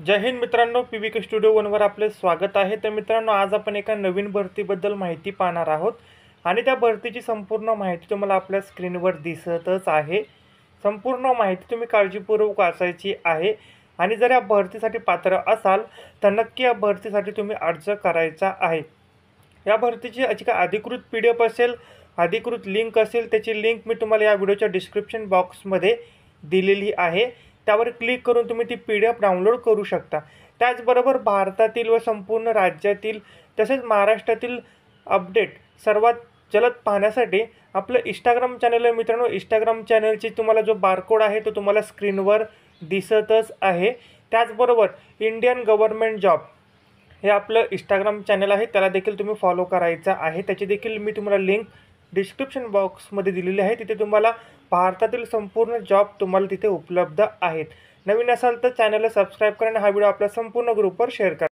जय हिंद मित्रांनो, PVK studio वनवर आपले स्वागत आहे। तर मित्रांनो, आज आपण एका नवीन भरतीबद्दल माहिती पाहणार आहोत आणि त्या भरतीची संपूर्ण माहिती तुम्हाला आपल्या स्क्रीनवर दिसतच आहे। संपूर्ण माहिती तुम्ही काळजीपूर्वक वाचायची आहे आणि जर या भरतीसाठी पात्र असाल तर नक्की या भरतीसाठी तुम्ही अर्ज करायचा आहे। या भरतीची जी काय अधिकृत PDF असेल, अधिकृत लिंक असेल, त्याची लिंक मी तुम्हाला या व्हिडिओच्या डिस्क्रिप्शन बॉक्समध्ये दिलेली आहे। त्यावर क्लिक करून तुम्ही ती PDF डाउनलोड करू शकता। त्याचबरोबर भारतातील व संपूर्ण राज्यातील तसेच महाराष्ट्रातील अपडेट सर्वात जलद पाहण्यासाठी आपलं इंस्टाग्राम चॅनल आहे मित्रांनो। इंस्टाग्राम चॅनलची तुम्हाला जो बारकोड आहे तो तुम्हाला स्क्रीनवर दिसतच आहे। त्याचबरोबर इंडियन गव्हर्नमेंट जॉब हे आपलं इंस्टाग्राम चॅनल आहे, त्याला देखील तुम्ही फॉलो करायचा आहे। त्याची देखील मी तुम्हाला लिंक डिस्क्रिप्शन बॉक्समध्ये दिलेली आहे। तिथे तुम्हाला भारतातील संपूर्ण जॉब तुम्हाला तिथे उपलब्ध आहेत। नवीन असाल तर चॅनलला सबस्क्राईब करा आणि हा व्हिडिओ आपल्या संपूर्ण ग्रुपवर शेअर करा।